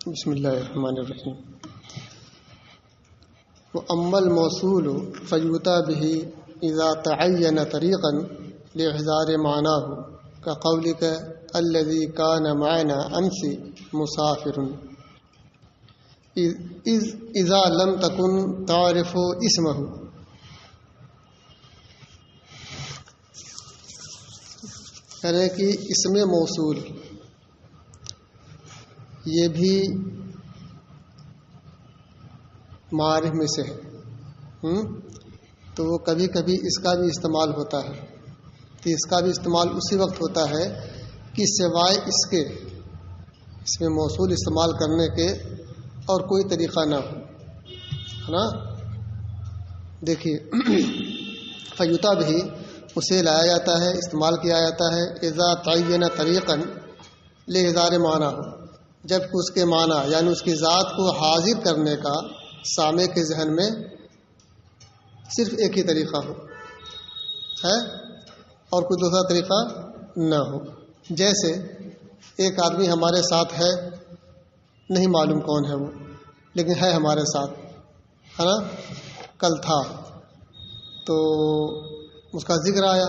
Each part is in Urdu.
بسم اللہ الرحمن الرحیم. وأما الموصول فیؤتی به اذا تعین طریقا لاحضار معناه كقولك الذي كان معنا امس مسافر اذا لم تكن تعرف اسمه. یعنی کہ اسم موصول یہ بھی معارف میں سے ہے، تو وہ کبھی کبھی اس کا بھی استعمال ہوتا ہے. تو اس کا بھی استعمال اسی وقت ہوتا ہے کہ سوائے اس کے اس میں موصول استعمال کرنے کے اور کوئی طریقہ نہ ہو، ہے نا. دیکھیے فیؤتی بھی اسے لایا جاتا ہے، استعمال کیا جاتا ہے اذا تعین طریقا لاحضار معنی ہو، جب کہ اس کے معنی یعنی اس کی ذات کو حاضر کرنے کا سامع کے ذہن میں صرف ایک ہی طریقہ ہو ہے اور کوئی دوسرا طریقہ نہ ہو. جیسے ایک آدمی ہمارے ساتھ ہے، نہیں معلوم کون ہے وہ، لیکن ہے ہمارے ساتھ، ہے نا. کل تھا تو اس کا ذکر آیا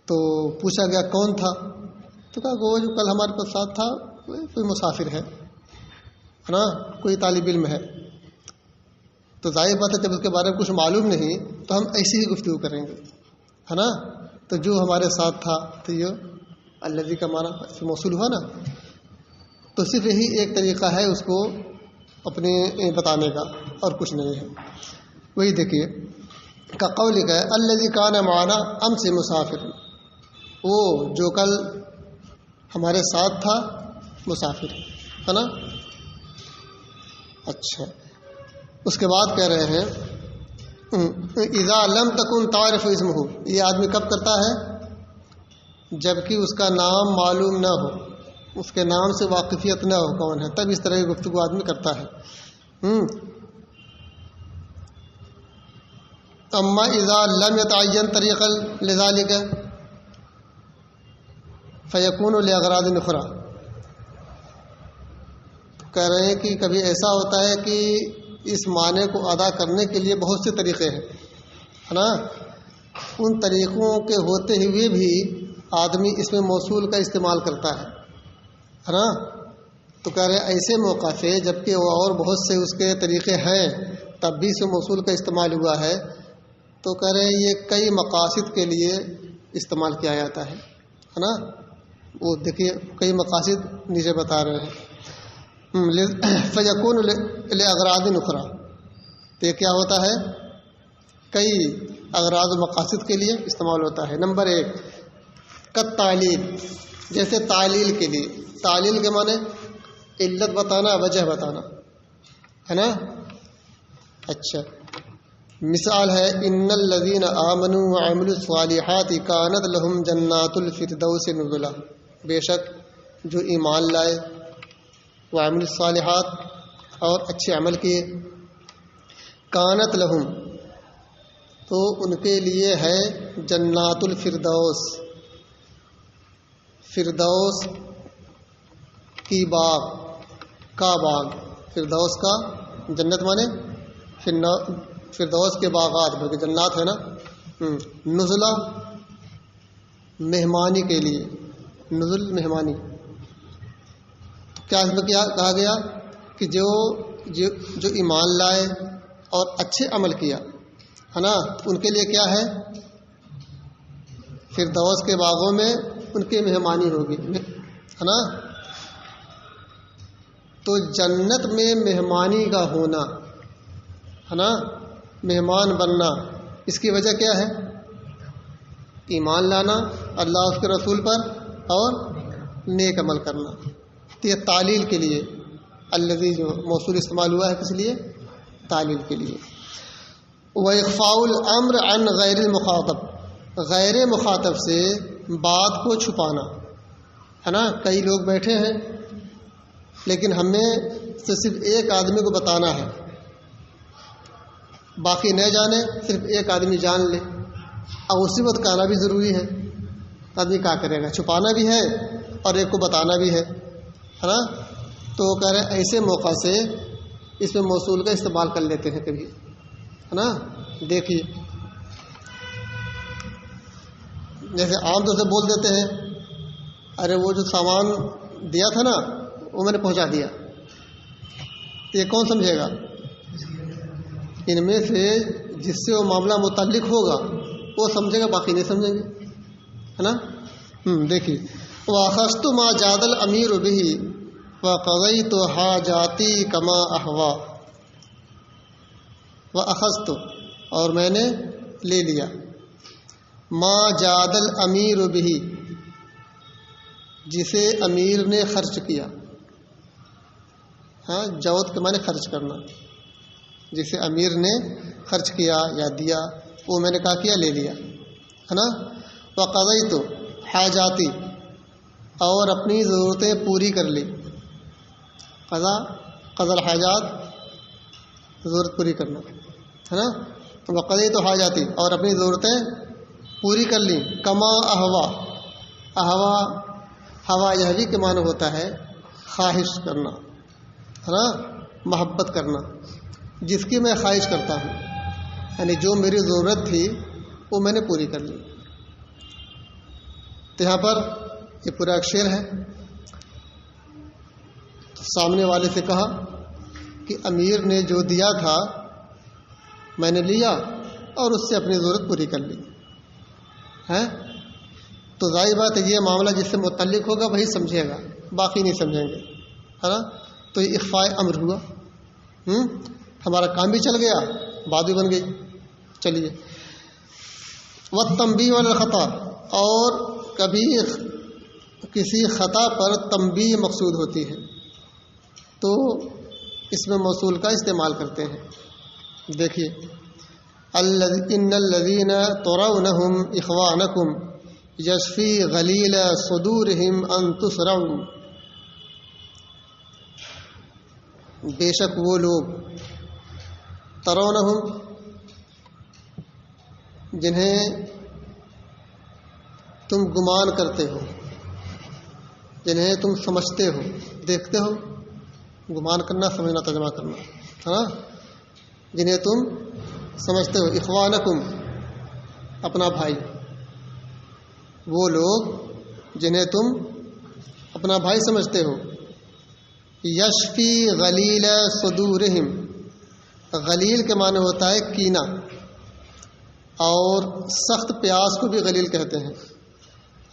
تو پوچھا گیا کون تھا، تو کہا وہ جو کل ہمارے پاس ساتھ تھا کوئی مسافر ہے نا، کوئی طالب علم ہے. تو ظاہر بات ہے جب اس کے بارے میں کچھ معلوم نہیں تو ہم ایسی ہی گفتگو کریں گے، ہے نا. تو جو ہمارے ساتھ تھا تو یہ الذی کا معنی موصول ہوا نا. تو صرف یہی ایک طریقہ ہے اس کو اپنے بتانے کا اور کچھ نہیں ہے. وہی دیکھیے کا قول کا ہے الذی کان معنا امس مسافر، وہ جو کل ہمارے ساتھ تھا مسافر ہے نا. اچھا، اس کے بعد کہہ رہے ہیں اذا لم تکن تعرف اسمہ، یہ آدمی کب کرتا ہے؟ جبکہ اس کا نام معلوم نہ ہو، اس کے نام سے واقفیت نہ ہو کون ہے، تب اس طرح کی گفتگو آدمی کرتا ہے. اما اذا لم يتعین طریقا لذلك فیکون لاغراض اخرى. کہہ رہے ہیں کہ کبھی ایسا ہوتا ہے کہ اس معنی کو ادا کرنے کے لیے بہت سے طریقے ہیں، ہے نا. ان طریقوں کے ہوتے ہوئے بھی آدمی اس میں موصول کا استعمال کرتا ہے نا. تو کہہ رہے ہیں ایسے موقع سے جبکہ وہ اور بہت سے اس کے طریقے ہیں تب بھی سے موصول کا استعمال ہوا ہے. تو کہہ رہے ہیں یہ کئی مقاصد کے لیے استعمال کیا جاتا ہے نا. وہ دیکھیے کئی مقاصد نیچے بتا رہے ہیں. فیکون لاغراض اخرى، تو یہ کیا ہوتا ہے؟ کئی اغراض و مقاصد کے لیے استعمال ہوتا ہے. نمبر 1 کالتعلیل، جیسے تعلیل کے لیے. تعلیل کے معنی علت بتانا، وجہ بتانا، ہے نا. اچھا، مثال ہے ان الذین آمنوا وعملوا الصالحات کانت لهم جنات الفردوس نزلا. بے شک جو ایمان لائے وعملوا الصالحات اور اچھے عمل کیے، کانت لهم تو ان کے لیے ہے جنات الفردوس، فردوس کی باغ کا باغ. فردوس کا جنت مانے فردوس کے باغات، بلکہ جنات ہے نا. نزلہ مہمانی کے لیے، نزل مہمانی. کیا اس میں کیا کہا گیا کہ جو ایمان لائے اور اچھے عمل کیا ہے نا، ان کے لیے کیا ہے؟ فردوس کے باغوں میں ان کی مہمانی ہوگی، ہے نا. تو جنت میں مہمانی کا ہونا ہے نا، مہمان بننا، اس کی وجہ کیا ہے؟ ایمان لانا اللہ اس کے رسول پر اور نیک عمل کرنا. تو یہ تعلیل کے لیے الذی جو موصول استعمال ہوا ہے، کس لیے؟ تعلیل کے لیے. وَإِخْفَاءُ الْأَمْرِ عَنْ غَيْرِ الْمُخَاطَب، غیر مخاطب سے بات کو چھپانا، ہے نا. کئی لوگ بیٹھے ہیں لیکن ہمیں صرف ایک آدمی کو بتانا ہے، باقی نہ جانے، صرف ایک آدمی جان لے. اور اسی وقت کہنا بھی ضروری ہے. آدمی کیا کرے گا؟ چھپانا بھی ہے اور ایک کو بتانا بھی ہے ہے نا. تو کہہ رہے ہیں ایسے موقع سے اس میں موصول کا استعمال کر لیتے ہیں کبھی، ہے نا. دیکھیے جیسے عام طور سے بول دیتے ہیں ارے وہ جو سامان دیا تھا نا وہ میں نے پہنچا دیا. تو یہ کون سمجھے گا؟ ان میں سے جس سے وہ معاملہ متعلق ہوگا وہ سمجھے گا، باقی نہیں سمجھیں گے، ہے نا. دیکھیے وَأَخَذْتُ مَا جَادَ الْأَمِيرُ بِهِ وَقَضَيْتُ حَاجَاتِي كَمَا أَهْوَىٰ. وَأَخَذْتُ اور میں نے لے لیا، ما جاد الامیر بہ جسے امیر نے خرچ کیا. ہاں جود کے معنی خرچ کرنا، جسے امیر نے خرچ کیا یا دیا وہ میں نے کہا کیا لے لیا، ہے نا. وقضیت حاجاتی اور اپنی ضرورتیں پوری کر لی. قضا الحاجات ضرورت پوری کرنا، ہے نا. وقضیت حاجاتی اور اپنی ضرورتیں پوری کر لی. کما احوا، احوا ہوا یہوی کے معنی ہوتا ہے خواہش کرنا، ہے نا، محبت کرنا، جس کی میں خواہش کرتا ہوں، یعنی جو میری ضرورت تھی وہ میں نے پوری کر لی. تو یہاں پر یہ پورا ایک شعر ہے. تو سامنے والے سے کہا کہ امیر نے جو دیا تھا میں نے لیا اور اس سے اپنی ضرورت پوری کر لی ہے. تو ظاہر بات ہے یہ معاملہ جس سے متعلق ہوگا وہی سمجھے گا، باقی نہیں سمجھیں گے، ہے نا. تو یہ اخفاء امر ہوا. ہمارا کام بھی چل گیا، بات بھی بن گئی. چلیے والتنبیہ علی الخطا، اور کبھی کسی خطا پر تنبیہ مقصود ہوتی ہے تو اس میں موصول کا استعمال کرتے ہیں. دیکھیے ان الذین ترونہم اخوانکم یشفی غلیل صدورہم ان تسرعوا. بے شک وہ لوگ ترونہم جنہیں تم گمان کرتے ہو، جنہیں تم سمجھتے ہو، دیکھتے ہو. گمان کرنا سمجھنا ترجمہ کرنا، ہے نا. جنہیں تم سمجھتے ہو، اخوانکم اپنا بھائی، وہ لوگ جنہیں تم اپنا بھائی سمجھتے ہو. یشفی غلیل صدورہم، غلیل کے معنی ہوتا ہے کینہ، اور سخت پیاس کو بھی غلیل کہتے ہیں.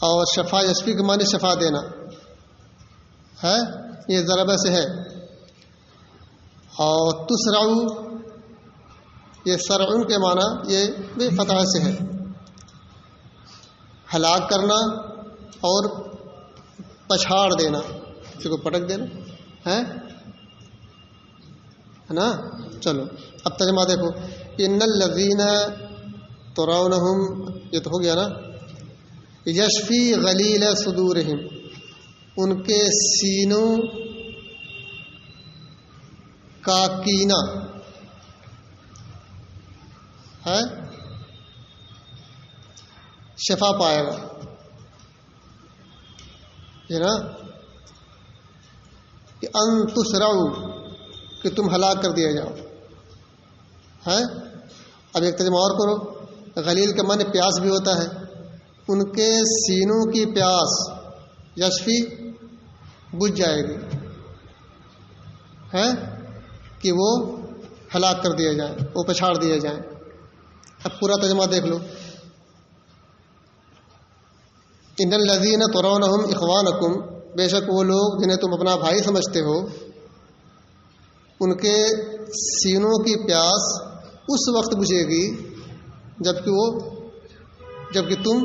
اور شفا یشفی کے معنی شفا دینا ہے، یہ ضربہ سے ہے. اور تسرعو یہ سرعن کے معنی یہ بھی فتح سے ہے، ہلاک کرنا اور پچھاڑ دینا، کسی کو پٹک دینا ہے نا. چلو اب ترجمہ دیکھو. ان الذین ترونہم، یہ تو ہو گیا نا. یشفی غلیل صدورہم، ان کے سینوں کا کینہ ہے شفا پائے گا، یہ نا. کہ ان تسرعوا، کہ تم ہلاک کر دیا جاؤ ہے. اب ایک ترجمہ اور کرو. غلیل کا معنی پیاس بھی ہوتا ہے. ان کے سینوں کی پیاس یشفی بجھ جائے گی ہے، کہ وہ ہلاک کر دیے جائیں، وہ پچھاڑ دیے جائیں. اب پورا ترجمہ دیکھ لو. ان الذین ترونہم اخوانکم، بے شک وہ لوگ جنہیں تم اپنا بھائی سمجھتے ہو، ان کے سینوں کی پیاس اس وقت بجھے گی جبکہ تم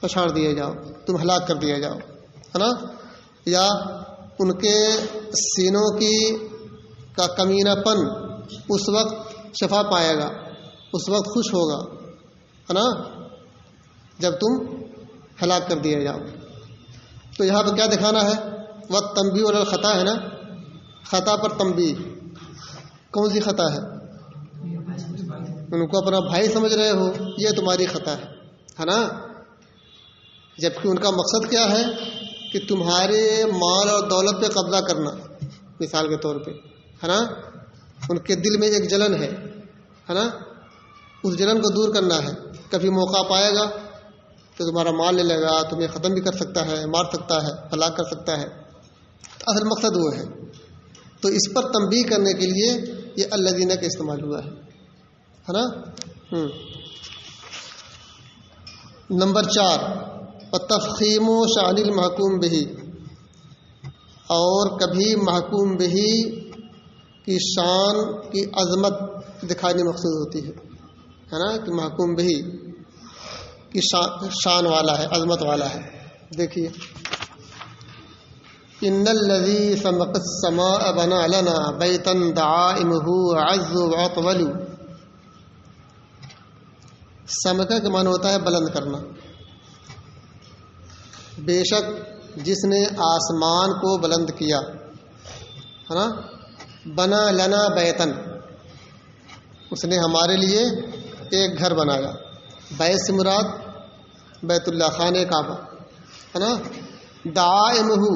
پچھاڑ دیے جاؤ، تم ہلاک کر دیے جاؤ، ہے نا. یا ان کے سینوں کا کمینہ پن اس وقت شفا پائے گا، اس وقت خوش ہوگا، ہے نا، جب تم ہلاک کر دیے جاؤ. تو یہاں پہ کیا دکھانا ہے؟ وقت تنبیہ علی الخطا ہے نا. خطا پر تنبیہ. کون سی خطا ہے؟ ان کو اپنا بھائی سمجھ رہے ہو، یہ تمہاری خطا ہے نا. جبکہ ان کا مقصد کیا ہے کہ تمہارے مال اور دولت پہ قبضہ کرنا، مثال کے طور پہ، ہے نا، ان کے دل میں ایک جلن ہے نا، اس جلن کو دور کرنا ہے. کبھی موقع پائے گا تو تمہارا مال لے لے گا، تمہیں ختم بھی کر سکتا ہے، مار سکتا ہے، ہلاک کر سکتا ہے. اصل مقصد وہ ہے. تو اس پر تنبیہ کرنے کے لیے یہ الذین کا استعمال ہوا ہے نا. نمبر 4، تفخیم شأن المحکوم بہ، اور کبھی محکوم بہ کی شان کی عظمت دکھانی مقصود ہوتی ہے نا، کہ محکوم بہ کی شان والا ہے، عظمت والا ہے. دیکھیے، ان الذی سمق السماء بنا لنا بیتا دعائمہ اعز واطول. سمکہ کا معنی ہوتا ہے بلند کرنا. بے شک جس نے آسمان کو بلند کیا، ہے نا، بنا لنا بیتن، اس نے ہمارے لیے ایک گھر بنایا. بیت سے مراد بیت اللہ، خانہ کعبہ، ہے نا. دعائمہ،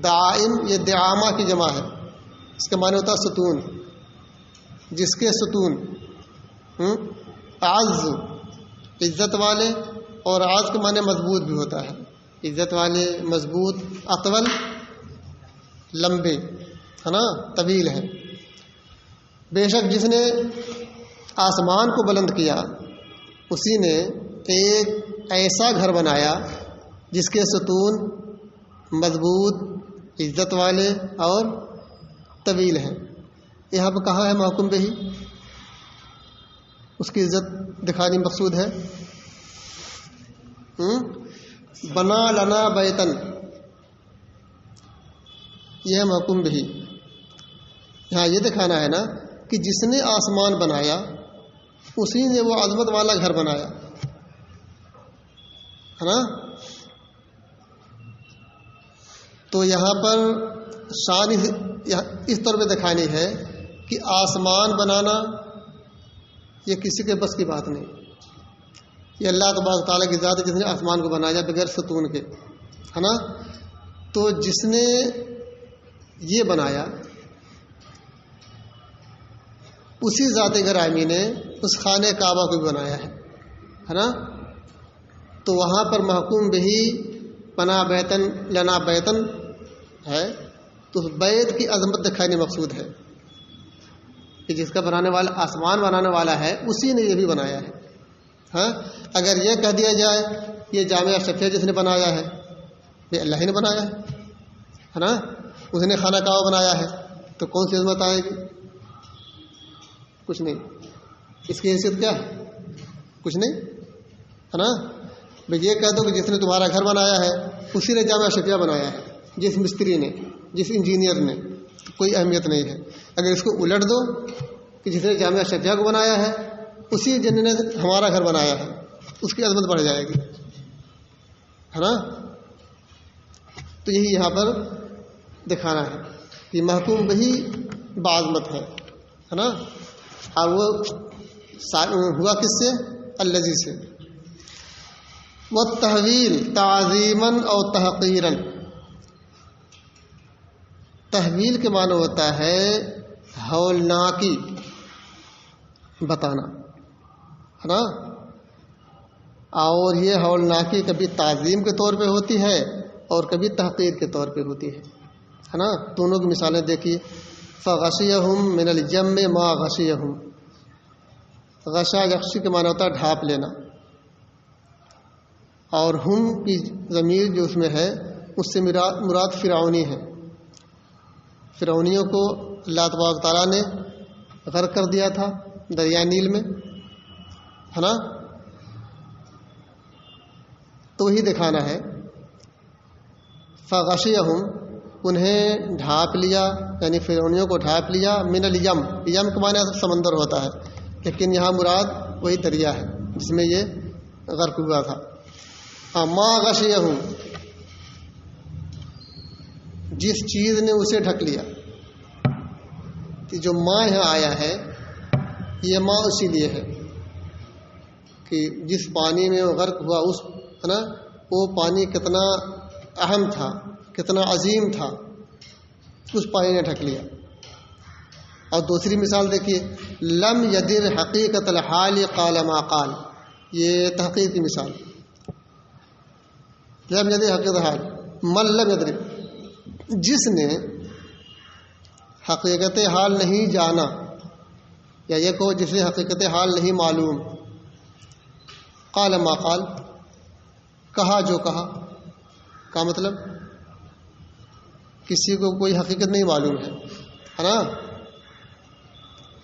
دائم یہ دعامہ کی جمع ہے، اس کا معنی ہوتا ہے ستون، جس کے ستون. اعز عزت والے، اور اعز کے معنی مضبوط بھی ہوتا ہے، عزت والے، مضبوط. اطول لمبے، ہے نا، طویل ہے. بے شک جس نے آسمان کو بلند کیا، اسی نے ایک ایسا گھر بنایا جس کے ستون مضبوط، عزت والے اور طویل ہیں. یہاں پہ کہاں ہے محکوم بہ؟ اس کی عزت دکھانی مقصود ہے. بنا لنا بیتن، یہ ہے محکوم بہ. یہاں یہ دکھانا ہے نا کہ جس نے آسمان بنایا اسی نے وہ عظمت والا گھر بنایا، ہے نا. تو یہاں پر شان اس طور پہ دکھانی ہے کہ آسمان بنانا یہ کسی کے بس کی بات نہیں. یہ اللہ تبارک تعالیٰ کی ذات ہے جس نے آسمان کو بنایا بغیر ستون کے، ہے نا. تو جس نے یہ بنایا اسی ذات گرامی نے اس خانہ کعبہ کو بھی بنایا ہے نا. تو وہاں پر محکوم بہی بنا بیتن لنا بیتن ہے، تو اس بیت کی عظمت دکھانے مقصود ہے کہ جس کا بنانے والا، آسمان بنانے والا ہے، اسی نے یہ بھی بنایا ہے. ہاں، اگر یہ کہہ دیا جائے یہ جامع اشرفیہ جس نے بنایا ہے، یہ اللہ ہی نے بنایا ہے نا، اس نے خانہ کعبہ بنایا ہے، تو کون سی عظمت آئے گی؟ کچھ نہیں. اس کی حیثیت کیا ہے؟ کچھ نہیں، ہے نا. بھائی یہ کہہ دو کہ جس نے تمہارا گھر بنایا ہے اسی نے جامع اشرفیہ بنایا ہے، جس مستری نے، جس انجینئر نے، تو کوئی اہمیت نہیں ہے. اگر اس کو الٹ دو کہ جس نے جامع اشرفیہ کو بنایا ہے اسی جن نے ہمارا گھر بنایا ہے، اس کی عظمت بڑھ جائے گی، ہے نا. تو یہی یہاں پر دکھانا ہے کہ محکوم بہی بعظمت ہے نا. اور وہ ہوا کس سے؟ الذی سے. والتحویل تعظیماً او تحقیراً، تحویل کے معنی ہوتا ہے ہولناکی بتانا، ہے نا. اور یہ ہولناکی کبھی تعظیم کے طور پہ ہوتی ہے اور کبھی تحقیر کے طور پہ ہوتی ہے نا. دونوں کی مثالیں دیکھیے. فغشیہم من الجم ما غشیہم، غشا یغشی کے معنی ہوتا ہے ڈھانپ لینا، اور ہم کی ضمیر جو اس میں ہے اس سے مراد فرعونی ہے. فرعونیوں کو اللہ تبارک تعالیٰ نے غرق کر دیا تھا دریا نیل میں، ہے نا. تو ہی دکھانا ہے. فغشیہم، انہیں ڈھانپ لیا، یعنی فرعونیوں کو ڈھانپ لیا. من الیم، یم کے معنی سمندر ہوتا ہے، لیکن یہاں مراد وہی دریا ہے جس میں یہ غرق ہوا تھا. ما غشیہم، جس چیز نے اسے ڈھک لیا. کہ جو ماں یہاں آیا ہے یہ ماں اسی لیے ہے کہ جس پانی میں وہ غرق ہوا، اس، ہے نا، وہ پانی کتنا اہم تھا، کتنا عظیم تھا، اس پانی نے ڈھک لیا۔ اور دوسری مثال دیکھیے، لم یدر حقیقت الحال قال ما قال، یہ تحقیق کی مثال۔ لم یدر حقیقت الحال، من لم یدر، جس نے حقیقت حال نہیں جانا، یا یہ کہو جسے حقیقت حال نہیں معلوم، قال ما قال، کہا جو کہا۔ کا مطلب کسی کو کوئی حقیقت نہیں معلوم ہے نا،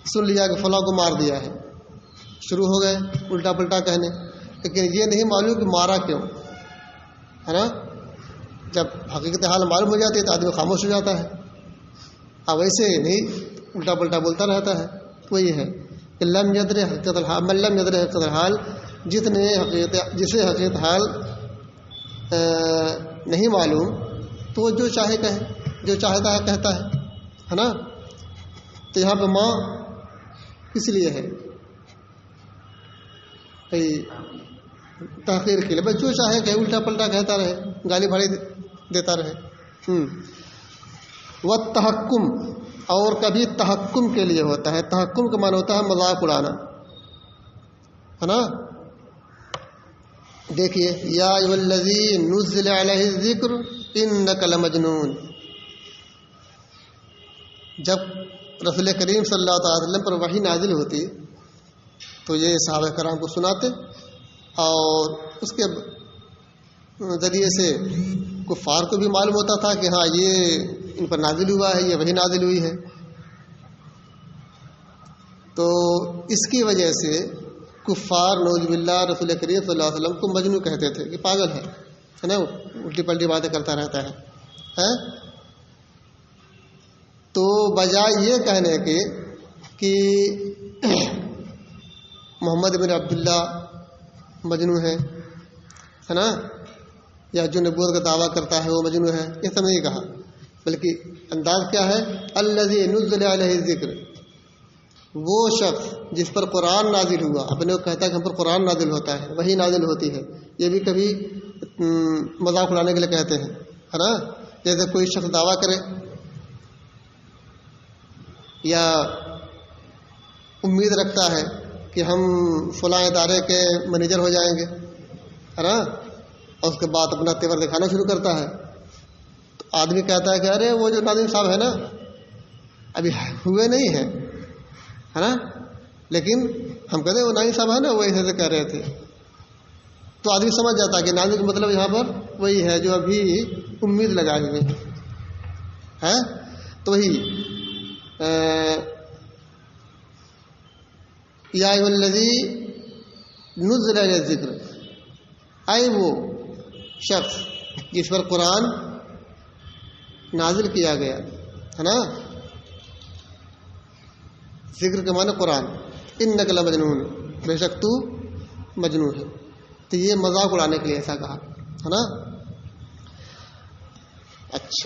سن لیا کہ فلاں کو مار دیا ہے، شروع ہو گئے الٹا پلٹا کہنے، لیکن یہ نہیں معلوم کہ مارا کیوں، ہے نا۔ جب حقیقت حال معلوم ہو جاتی ہے تو آدمی خاموش ہو جاتا ہے، اب ویسے نہیں الٹا پلٹا بولتا رہتا ہے۔ وہی ہے کہ لم یدر حقیقت الحال، من لم یدر حقیقت الحال، جسے حقیقت حال نہیں معلوم تو وہ جو چاہے کہے، جو چاہتا ہے کہتا ہے نا۔ تو یہاں پہ ماں کس لیے ہے؟ تحقیر کے لیے، بس جو چاہے کہے، الٹا پلٹا کہتا رہے، گالی بھاڑی دیتا رہے۔ والتحکم، اور کبھی تحکم کے لیے ہوتا ہے۔ تحکم کا معنی ہوتا ہے مذاق اڑانا، ہے نا۔ دیکھیے، یا ایھا الذی نزل علیہ الذکر انک لمجنون، جب رسول کریم صلی اللہ تعالی وسلم پر وحی نازل ہوتی تو یہ صحابہ کرام کو سناتے، اور اس کے ذریعے سے کفار کو بھی معلوم ہوتا تھا کہ ہاں یہ ان پر نازل ہوا ہے، یہ وحی نازل ہوئی ہے۔ تو اس کی وجہ سے کفار نعوذ باللہ رسول کریم صلی اللہ علیہ وسلم کو مجنون کہتے تھے کہ پاگل ہے نا، الٹی پلٹی باتیں کرتا رہتا ہے۔ تو بجائے یہ کہنے کے کہ محمد بن عبداللہ مجنون ہے نا، یا جو نبوت کا دعویٰ کرتا ہے وہ مجنون ہے، یہ سب نہیں کہا، بلکہ انداز کیا ہے، الذی نزل علیہ الذکر، وہ شخص جس پر قرآن نازل ہوا، اپنے کو کہتا ہے کہ ہم پر قرآن نازل ہوتا ہے، وہی نازل ہوتی ہے، یہ بھی کبھی مذاق اڑانے کے لیے کہتے ہیں، ہے نا۔ جیسے کوئی شخص دعویٰ کرے یا امید رکھتا ہے کہ ہم فلاں ادارے کے مینیجر ہو جائیں گے، ہے نا، اور اس کے بعد اپنا تیور دکھانا شروع کرتا ہے، تو آدمی کہتا ہے کہ ارے وہ جو ناظم صاحب ہے نا ابھی ہوئے نہیں ہیں، ہے نا، لیکن ہم کہتے ہیں وہ ناظم صاحب ہے نا وہ ایسے کہہ رہے تھے، تو آدمی سمجھ جاتا ہے کہ ناظم کا مطلب یہاں پر وہی ہے جو ابھی امید لگائے ہوئے ہے۔ تو وہی یا ایھا الذی نزل علیہ الذکر، اے وہ شخص جس پر قرآن نازل کیا گیا ہے نا، ذکر کے معنی قرآن، انک لمجنون، بے شک تو مجنون ہے۔ تو یہ مذاق اڑانے کے لیے ایسا کہا ہے نا۔ اچھا،